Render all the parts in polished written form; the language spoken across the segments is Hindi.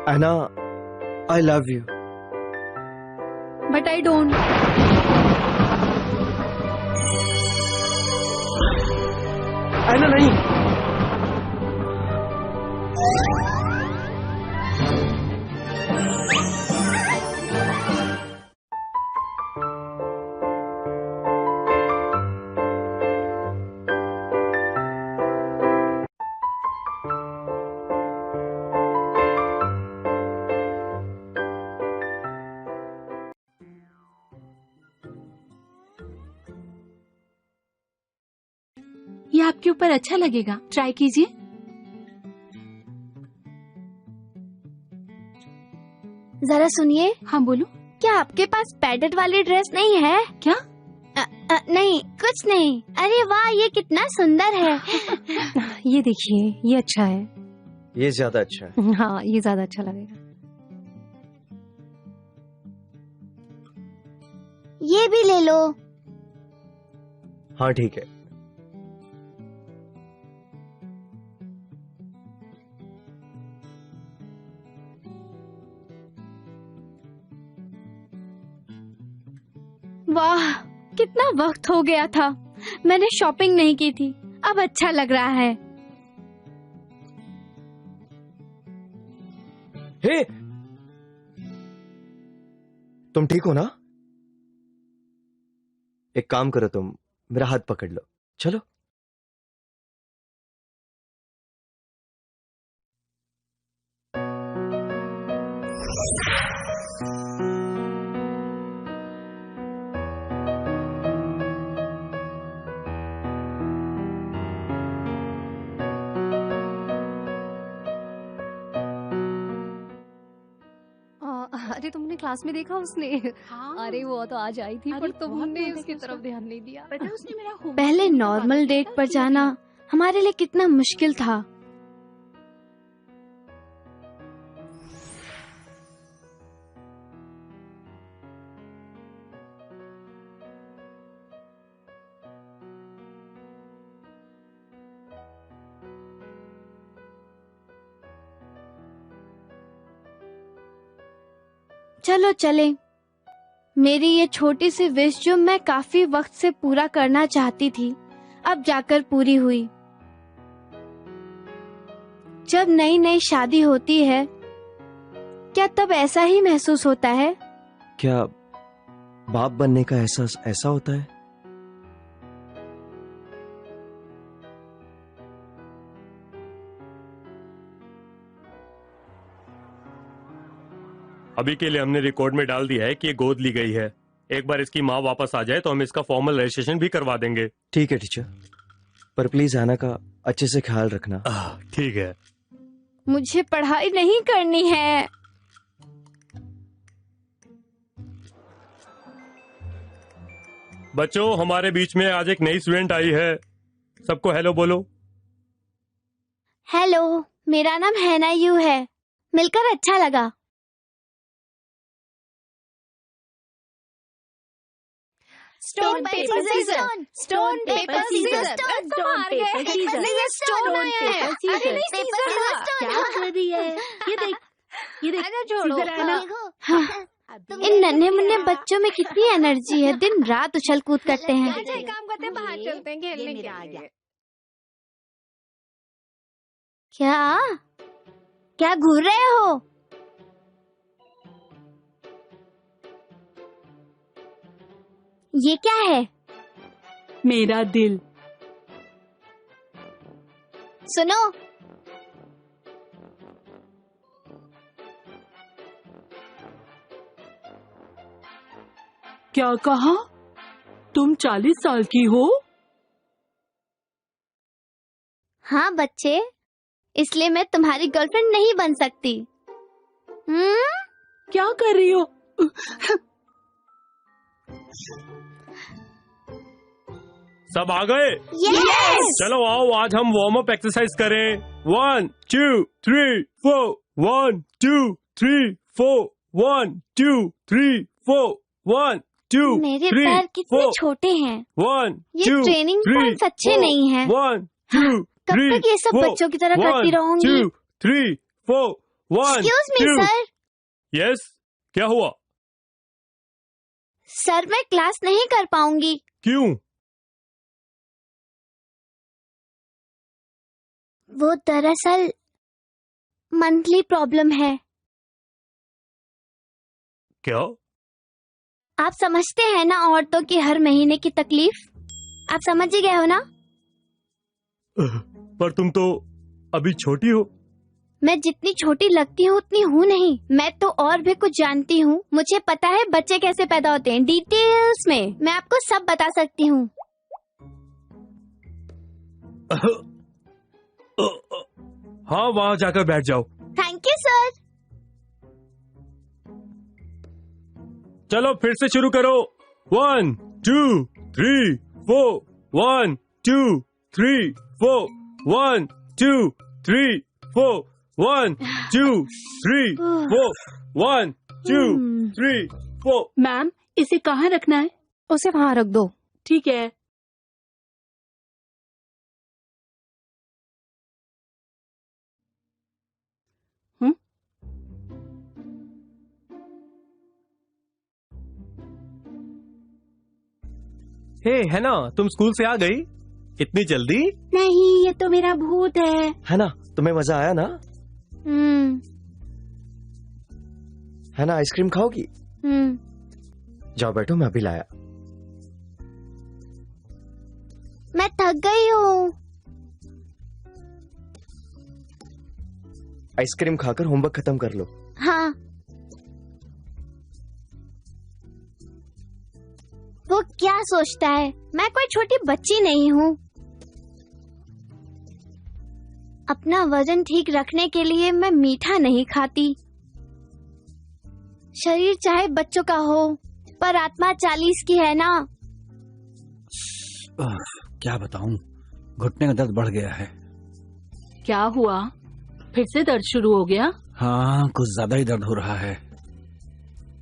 Anna, I love you. But I don't. Anna नहीं. ये आपके ऊपर अच्छा लगेगा, ट्राई कीजिए। जरा सुनिए। हाँ बोलो। क्या आपके पास पैडेड वाली ड्रेस नहीं है? क्या? नहीं, कुछ नहीं। अरे वाह, ये कितना सुंदर है। ये देखिए, ये अच्छा है। ये ज्यादा अच्छा है। हाँ, ये ज्यादा अच्छा लगेगा। ये भी ले लो। हाँ ठीक है। वाह, कितना वक्त हो गया था, मैंने शॉपिंग नहीं की थी। अब अच्छा लग रहा है। हे, तुम ठीक हो ना? एक काम करो, तुम मेरा हाथ पकड़ लो, चलो। अरे तुमने क्लास में देखा उसने? हाँ। अरे वो तो आज आई थी, अरे पर बहुत तुमने मेहनत उसकी है तरफ उसका। ध्यान नहीं दिया। पता है उसने मेरा homework पहले करने के नॉर्मल बाद डेट पता पर क्या जाना किया? हमारे लिए कितना मुश्किल था। चलो चले। मेरी ये छोटी सी विश जो मैं काफी वक्त से पूरा करना चाहती थी, अब जाकर पूरी हुई। जब नई नई शादी होती है, क्या तब ऐसा ही महसूस होता है? क्या बाप बनने का एहसास ऐसा होता है? अभी के लिए हमने रिकॉर्ड में डाल दिया है कि ये गोद ली गई है। एक बार इसकी माँ वापस आ जाए तो हम इसका फॉर्मल रजिस्ट्रेशन भी करवा देंगे। ठीक है टीचर, पर प्लीज आना का अच्छे से ख्याल रखना। ठीक है। मुझे पढ़ाई नहीं करनी है। बच्चों, हमारे बीच में आज एक नई स्टूडेंट आई है। सबको हेलो बोलो। हेलो, मेरा नाम हैना यू है। मिलकर अच्छा लगा। Stone, paper, scissors. Stone, paper, scissors. Stone, paper, scissors. ये स्टोन आया है। अरे नहीं, पेपर scissors सीजर था। क्या कर रही है? ये देख, ये देख। अरे छोड़ो। सीजर है ना? इन नन्हे मुन्ने बच्चों में कितनी एनर्जी है, दिन रात उछल कूद करते हैं। अच्छा एक काम करते हैं, बाहर चलते हैं खेलने के लिए। क्या क्या घूर रहे हो? ये क्या है? मेरा दिल। सुनो, क्या कहा? तुम 40 साल की हो? हाँ बच्चे, इसलिए मैं तुम्हारी गर्लफ्रेंड नहीं बन सकती। क्या कर रही हो? सब आ गए? Yes! चलो आओ, आज हम वार्म अप एक्सरसाइज करें। 1 2 3 4 1 2 3 4 1 2 3 4 1 2 मेरे 3 पैर कितने 4 छोटे हैं। 1 ये 2 ट्रेनिंग 3 पॉइंट्स अच्छे नहीं हैं। 1 2 कब 3 तक ये सब बच्चों की तरह करती रहूंगी? 1 2 3 4 1 एक्सक्यूज मी 2 सर। यस, क्या हुआ? सर मैं क्लास नहीं कर पाऊंगी। क्यों? वो दरअसल मंथली प्रॉब्लम है। क्या? आप समझते हैं ना औरतों की हर महीने की तकलीफ? आप समझ ही गए हो ना? पर तुम तो अभी छोटी हो। मैं जितनी छोटी लगती हूँ उतनी हूँ नहीं। मैं तो और भी कुछ जानती हूँ। मुझे पता है बच्चे कैसे पैदा होते हैं, डिटेल्स में। मैं आपको सब बता सकती हूँ। हाँ, वहाँ जाकर बैठ जाओ। Thank you sir. चलो फिर से शुरू करो। 1 2 3 4 1 2 3 4 1 2 3 4 1 2 3 4 1 2 3 4। मैम, इसे कहाँ रखना है? उसे वहां रख दो। ठीक है। हे है ना, तुम स्कूल से आ गई इतनी जल्दी? नहीं, ये तो मेरा भूत है। है ना, तुम्हें मजा आया ना? है ना, आइसक्रीम खाओगी? जाओ बैठो, मैं अभी लाया। मैं थक गई हूँ। आइसक्रीम खाकर होमवर्क खत्म कर लो। हाँ। वो क्या सोचता है? मैं कोई छोटी बच्ची नहीं हूँ। अपना वजन ठीक रखने के लिए मैं मीठा नहीं खाती। शरीर चाहे बच्चों का हो, पर आत्मा 40 की है ना। क्या बताऊं, घुटने का दर्द बढ़ गया है। क्या हुआ? फिर से दर्द शुरू हो गया? हाँ, कुछ ज्यादा ही दर्द हो रहा है।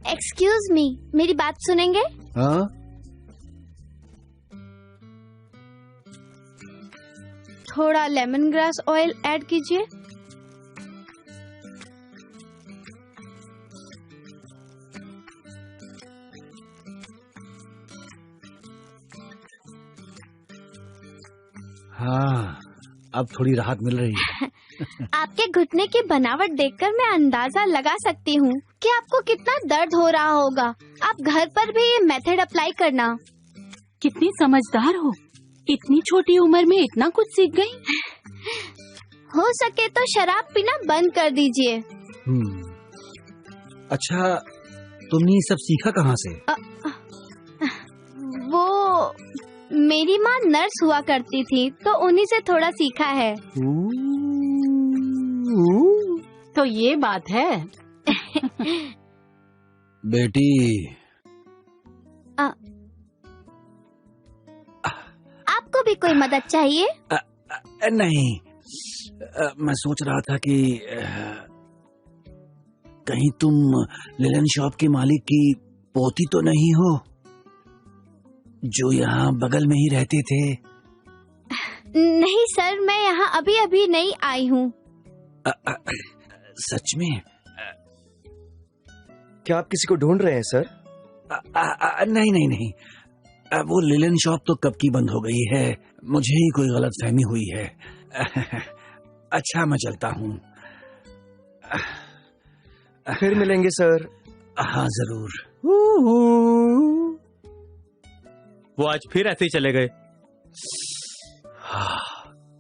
एक्सक्यूज मी, मेरी बात सुनेंगे? हाँ? थोड़ा लेमन ग्रास ऑयल ऐड कीजिए। हाँ, अब थोड़ी राहत मिल रही है। आपके घुटने की बनावट देखकर मैं अंदाजा लगा सकती हूँ कि आपको कितना दर्द हो रहा होगा। आप घर पर भी ये मेथड अप्लाई करना। कितनी समझदार हो, इतनी छोटी उम्र में इतना कुछ सीख गई। हो सके तो शराब पीना बंद कर दीजिए। अच्छा, तुमने ये सब सीखा कहाँ से? वो मेरी माँ नर्स हुआ करती थी, तो उन्हीं से थोड़ा सीखा है। तो ये बात है। बेटी, आपको भी कोई मदद चाहिए? नहीं, मैं सोच रहा था कि कहीं तुम लिलन शॉप के मालिक की पोती तो नहीं हो, जो यहाँ बगल में ही रहते थे? नहीं सर, मैं यहाँ अभी अभी नहीं आई हूँ। सच में? क्या आप किसी को ढूंढ रहे हैं सर? नहीं नहीं नहीं, वो लिलन शॉप तो कब की बंद हो गई है। मुझे ही कोई गलत फहमी हुई है। अच्छा, मैं चलता हूँ। फिर मिलेंगे सर। हाँ जरूर। वो आज फिर ऐसे ही चले गए।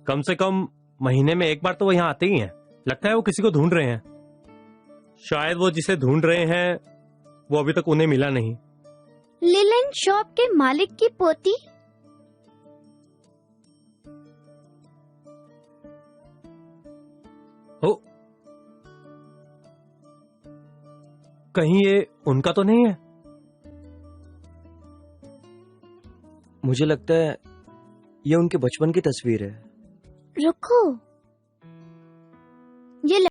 कम से कम महीने में एक बार तो वो यहाँ आते ही हैं। लगता है वो किसी को ढूंढ रहे हैं। शायद वो जिसे ढूंढ रहे हैं वो अभी तक उन्हें मिला नहीं। लिलन शॉप के मालिक की पोती? ओ, कहीं ये उनका तो नहीं है? मुझे लगता है ये उनके बचपन की तस्वीर है। रुको, ये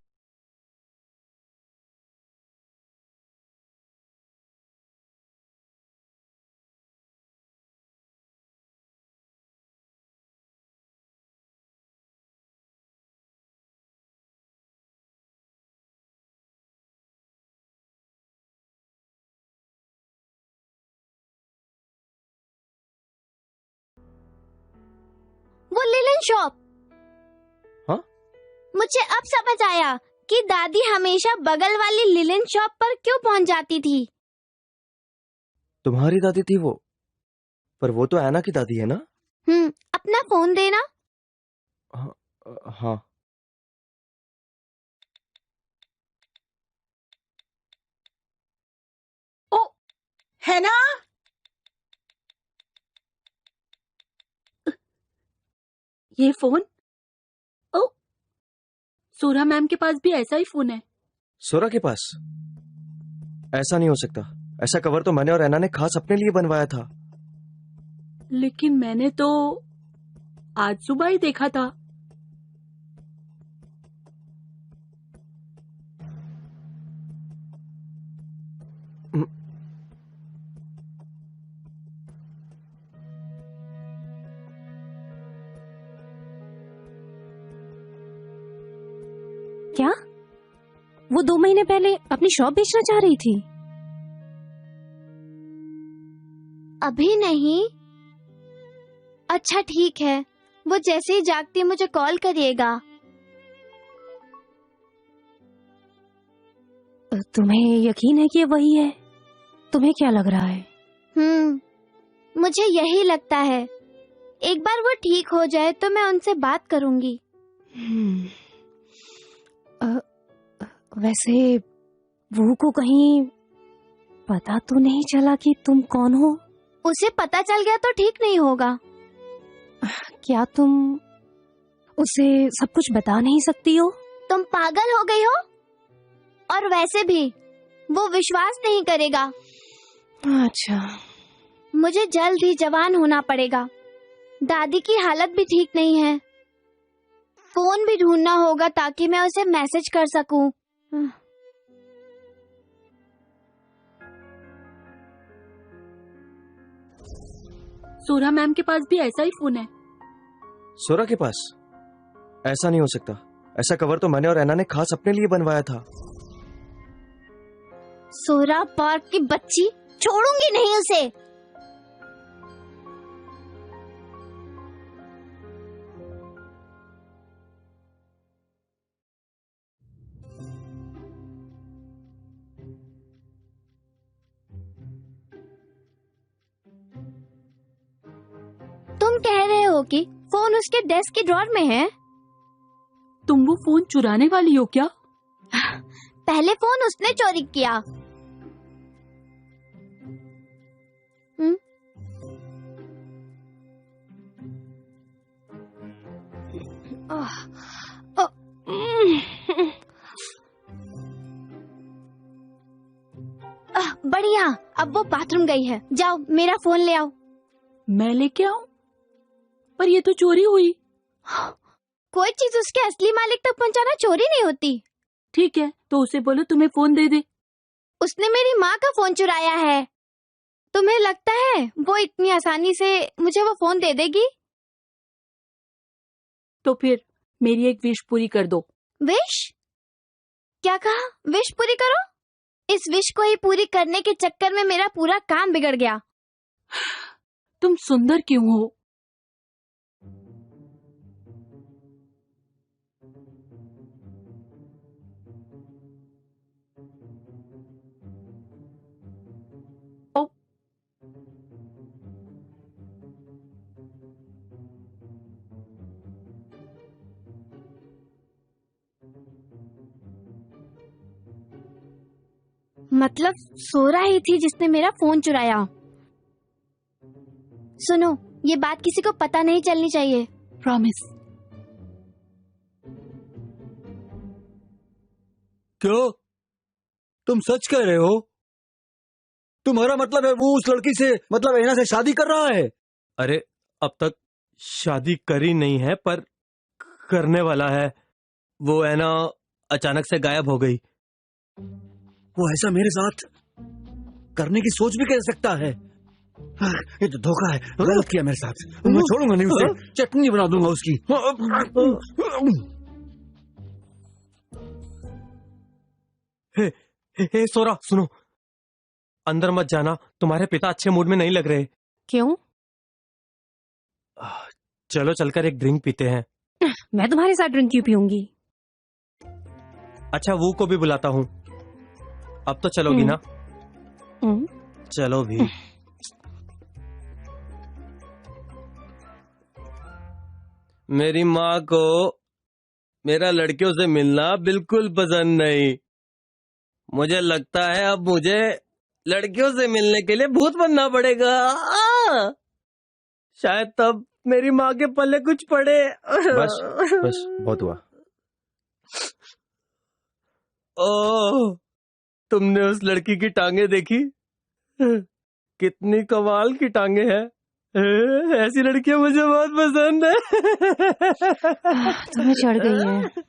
वो लिलन शॉप। हाँ? मुझे अब समझ आया कि दादी हमेशा बगल वाली लिलन शॉप पर क्यों पहुंच जाती थी। तुम्हारी दादी थी वो, पर वो तो ऐना की दादी है ना? अपना फोन देना। हाँ। ओ, है ना? ये फोन? ओ, सोरा मैम के पास भी ऐसा ही फोन है। सोरा के पास? ऐसा नहीं हो सकता। ऐसा कवर तो मैंने और ऐना ने खास अपने लिए बनवाया था। लेकिन मैंने तो आज सुबह ही देखा था। क्या? वो 2 महीने पहले अपनी शॉप बेचना चाह रही थी? अभी नहीं। अच्छा ठीक है, वो जैसे ही जागती मुझे कॉल करिएगा। तुम्हें यकीन है कि ये वही है? तुम्हें क्या लग रहा है? मुझे यही लगता है। एक बार वो ठीक हो जाए तो मैं उनसे बात करूंगी। वैसे वो को कहीं पता तो नहीं चला कि तुम कौन हो? उसे पता चल गया तो ठीक नहीं होगा। क्या तुम उसे सब कुछ बता नहीं सकती हो? तुम पागल हो गई हो? और वैसे भी वो विश्वास नहीं करेगा। अच्छा, मुझे जल्द ही जवान होना पड़ेगा। दादी की हालत भी ठीक नहीं है। फोन भी ढूंढना होगा ताकि मैं उसे मैसेज कर सकूं। सोरा मैम के पास भी ऐसा ही फोन है। सोरा के पास? ऐसा नहीं हो सकता। ऐसा कवर तो मैंने और ऐना ने खास अपने लिए बनवाया था। सोरा पार्क की बच्ची, छोड़ूंगी नहीं उसे। तुम कह रहे हो कि फोन उसके डेस्क के ड्रॉर में है? तुम वो फोन चुराने वाली हो क्या? पहले फोन उसने चोरी किया। बढ़िया, अब वो बाथरूम गई है। जाओ मेरा फोन ले आओ। मैं लेके आऊं? पर ये तो चोरी हुई। कोई चीज उसके असली मालिक तक पहुंचाना चोरी नहीं होती। ठीक है, तो उसे बोलो तुम्हें फोन दे दे। उसने मेरी माँ का फोन चुराया है। तुम्हें लगता है वो इतनी आसानी से मुझे वो फोन दे देगी? तो फिर मेरी एक विश पूरी कर दो। विश? क्या कहा? विश पूरी करो? इस विश को ही पूरी करने के चक्कर में मेरा पूरा काम बिगड़ गया। तुम सुंदर क्यों हो? मतलब सोरा ही थी जिसने मेरा फोन चुराया। सुनो, ये बात किसी को पता नहीं चलनी चाहिए। प्रॉमिस। क्यों? तुम सच कह रहे हो? तुम्हारा मतलब है वो उस लड़की से, मतलब ऐना से शादी कर रहा है? अरे अब तक शादी करी नहीं है, पर करने वाला है। वो ऐना अचानक से गायब हो गई। वो ऐसा मेरे साथ करने की सोच भी कर सकता है? ये तो धोखा है, गलत किया मेरे साथ। मैं छोड़ूंगा नहीं उसे, चटनी बना दूंगा उसकी। हे सोरा, सुनो, अंदर मत जाना। तुम्हारे पिता अच्छे मूड में नहीं लग रहे। क्यों? चलो चलकर एक ड्रिंक पीते हैं। मैं तुम्हारे साथ ड्रिंक क्यों पीऊंगी? अच्छा, वो को भी बुलाता हूँ। अब तो चलोगी ना? चलो भी। मेरी माँ को मेरा लड़कियों से मिलना बिल्कुल पसंद नहीं। मुझे लगता है अब मुझे लड़कियों से मिलने के लिए भूत बनना पड़ेगा। शायद तब मेरी माँ के पल्ले कुछ पड़े। बस बस बहुत हुआ। ओह, तुमने उस लड़की की टांगे देखी? कितनी कमाल की टांगे हैं। ऐसी लड़कियां मुझे बहुत पसंद है। तुम्हें चढ़ गई है।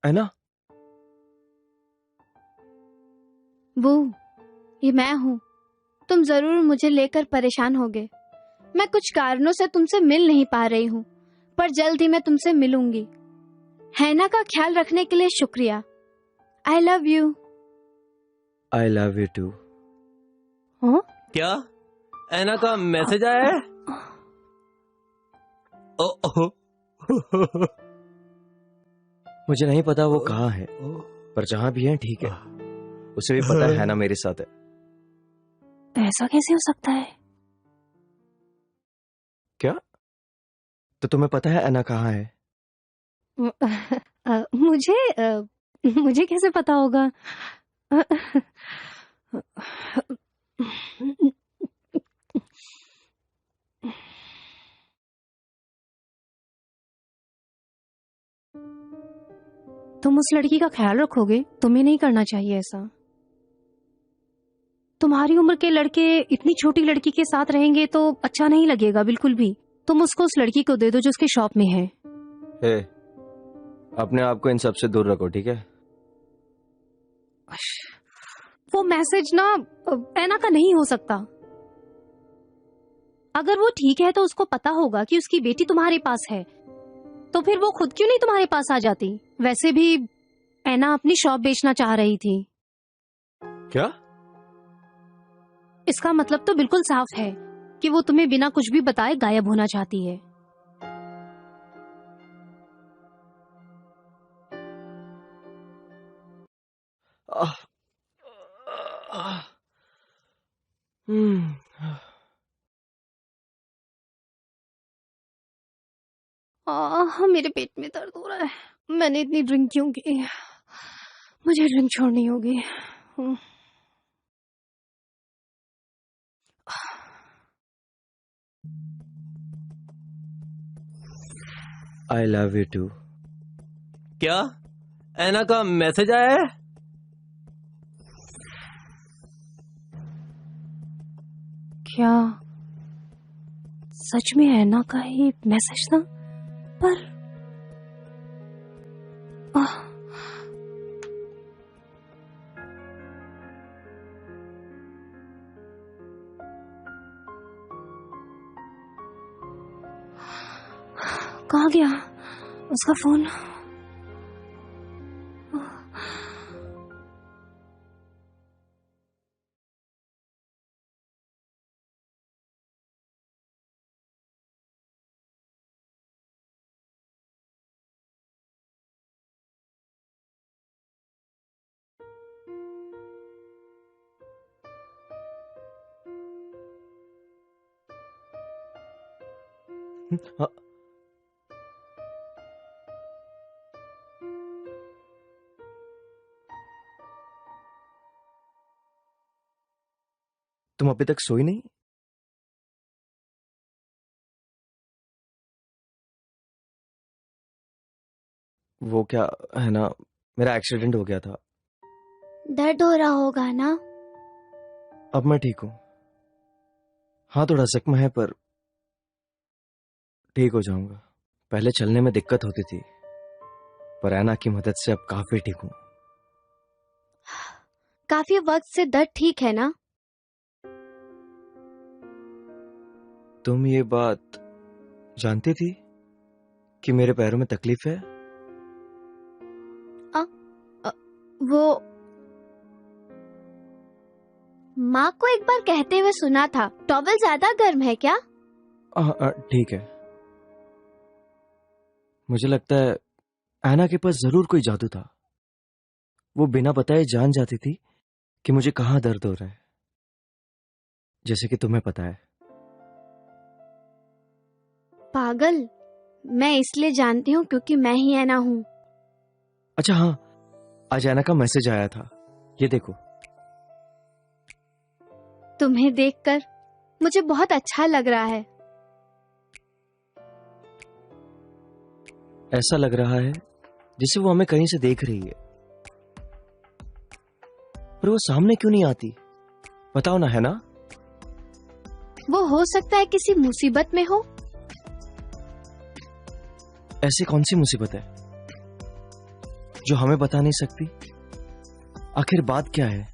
है ना? वो ये मैं हूँ। तुम जरूर मुझे लेकर परेशान होगे। मैं कुछ कारणों से तुमसे मिल नहीं पा रही हूँ, पर जल्द ही मैं तुमसे मिलूंगी। हैना का ख्याल रखने के लिए शुक्रिया। I love you. I love you too. क्या ऐना का मैसेज आया है? ओह, मुझे नहीं पता वो कहाँ है, पर जहाँ भी है ठीक है। उसे भी पता है ना मेरे साथ है। ऐसा कैसे हो सकता है? क्या? तो तुम्हें पता है ऐना कहाँ है? मुझे कैसे पता होगा? तुम उस लड़की का ख्याल रखोगे? तुम्हें नहीं करना चाहिए ऐसा। तुम्हारी उम्र के लड़के इतनी छोटी लड़की के साथ रहेंगे तो अच्छा नहीं लगेगा बिल्कुल भी। तुम उसको उस लड़की को दे दो जो उसके शॉप में है। हे, अपने आप को इन सब से दूर रखो, ठीक है? वो मैसेज ना ऐना का नहीं हो सकता। अगर वो ठीक है तो उसको पता होगा कि उसकी बेटी तुम्हारे पास है, तो फिर वो खुद क्यों नहीं तुम्हारे पास आ जाती? वैसे भी ऐना अपनी शॉप बेचना चाह रही थी। क्या? इसका मतलब तो बिल्कुल साफ है कि वो तुम्हें बिना कुछ भी बताए गायब होना चाहती है। मेरे पेट में दर्द हो रहा है। मैंने इतनी ड्रिंक क्यों की? मुझे ड्रिंक छोड़नी होगी। I love you too. क्या ऐना का मैसेज आया है? क्या सच में ऐना का ही मैसेज था? पर कहाँ गया उसका फोन? हाँ, तुम अभी तक सोई नहीं? वो क्या है ना, मेरा एक्सीडेंट हो गया था। दर्द हो रहा होगा ना? अब मैं ठीक हूँ। हाँ, थोड़ा जख्म है पर ठीक हो जाऊंगा। पहले चलने में दिक्कत होती थी, पर ऐना की मदद से अब काफी ठीक हूँ। काफी वक्त से दर्द ठीक है ना? तुम ये बात जानती थी कि मेरे पैरों में तकलीफ है? वो माँ को एक बार कहते हुए सुना था, टॉवल ज्यादा गर्म है क्या? ठीक है। मुझे लगता है ऐना के पास जरूर कोई जादू था। वो बिना बताए जान जाती थी कि मुझे कहाँ दर्द हो रहा है, जैसे कि तुम्हें पता है। पागल, मैं इसलिए जानती हूँ क्योंकि मैं ही ऐना हूँ। अच्छा हाँ, आज ऐना का मैसेज आया था, ये देखो। तुम्हें देखकर मुझे बहुत अच्छा लग रहा है। ऐसा लग रहा है जैसे वो हमें कहीं से देख रही है, पर वो सामने क्यों नहीं आती? बताओ ना, है ना? वो हो सकता है किसी मुसीबत में हो। ऐसी कौन सी मुसीबत है जो हमें बता नहीं सकती? आखिर बात क्या है?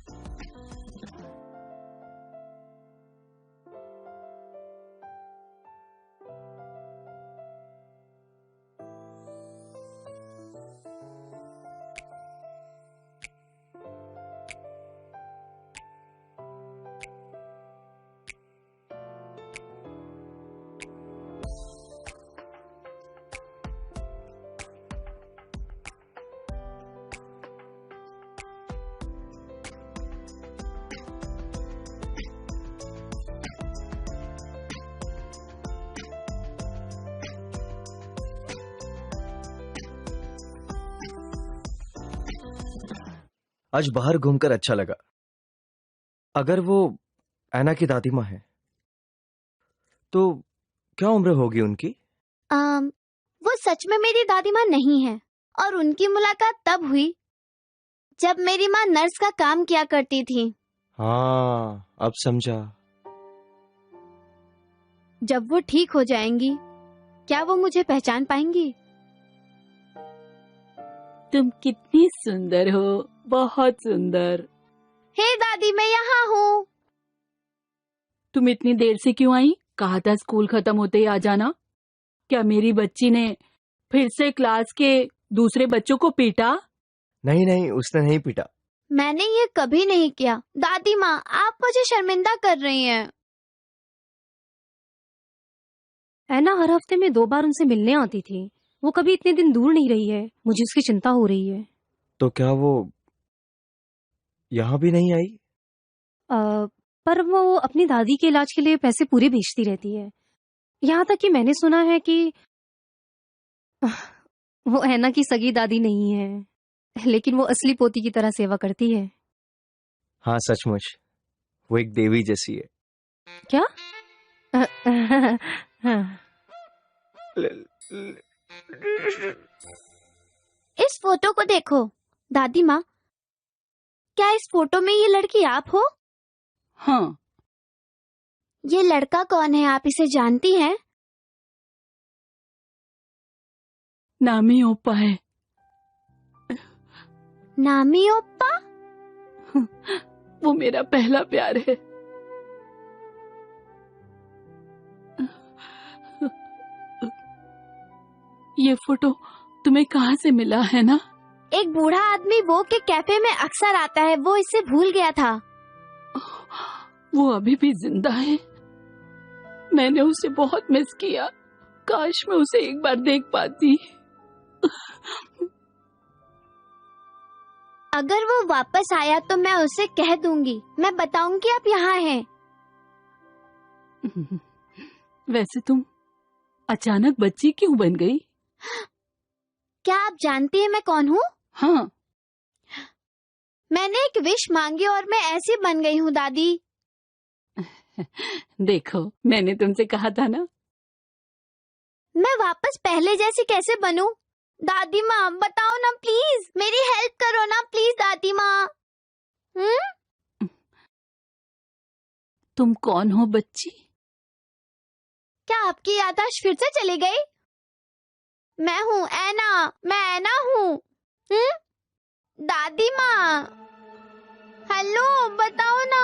आज बाहर घूमकर अच्छा लगा। अगर वो ऐना की दादी माँ है तो क्या उम्र होगी उनकी? वो सच में मेरी दादी माँ नहीं है, और उनकी मुलाकात तब हुई जब मेरी माँ नर्स का काम किया करती थी। हाँ, अब समझा। जब वो ठीक हो जाएंगी, क्या वो मुझे पहचान पाएंगी? तुम कितनी सुंदर हो, बहुत सुंदर। हे दादी, मैं यहाँ हूँ। तुम इतनी देर से क्यों आई? कहा था स्कूल खत्म होते ही आ जाना। क्या मेरी बच्ची ने फिर से क्लास के दूसरे बच्चों को पीटा? नहीं नहीं, उसने नहीं पीटा। मैंने ये कभी नहीं किया। दादी माँ, आप मुझे शर्मिंदा कर रही हैं। ऐना हर हफ्ते में 2 बार उनसे मिलने आती थी। वो कभी इतने दिन दूर नहीं रही है। मुझे उसकी चिंता हो रही है। तो क्या वो यहाँ भी नहीं आई? पर वो अपनी दादी के इलाज के लिए पैसे पूरे भेजती रहती है। यहाँ तक कि मैंने सुना है कि वो ऐना की सगी दादी नहीं है, लेकिन वो असली पोती की तरह सेवा करती है। हाँ सचमुच, वो एक देवी जैसी है। क्या? हाँ। इस फोटो को देखो दादी माँ, क्या इस फोटो में ये लड़की आप हो? हाँ। ये लड़का कौन है, आप इसे जानती हैं? नामी ओप्पा है। नामी ओप्पा? वो मेरा पहला प्यार है। ये फोटो तुम्हें कहाँ से मिला है ना? एक बूढ़ा आदमी वो के कैफे में अक्सर आता है, वो इसे भूल गया था। वो अभी भी जिंदा है। मैंने उसे बहुत मिस किया। काश मैं उसे एक बार देख पाती। अगर वो वापस आया तो मैं उसे कह दूंगी, मैं बताऊंगी आप यहाँ हैं। वैसे तुम अचानक बच्ची क्यों बन गई? क्या आप जानती हैं मैं कौन हूँ? हाँ। मैंने एक विश मांगी और मैं ऐसी बन गई हूँ दादी। देखो, मैंने तुमसे कहा था ना। मैं वापस पहले जैसी कैसे बनूं? दादी माँ बताओ ना प्लीज, मेरी हेल्प करो ना प्लीज दादी माँ। तुम कौन हो बच्ची? क्या आपकी याददाश्त फिर से चली गई? मैं हूँ ऐना, मैं ऐना हूँ। दादी माँ, हेलो, बताओ ना।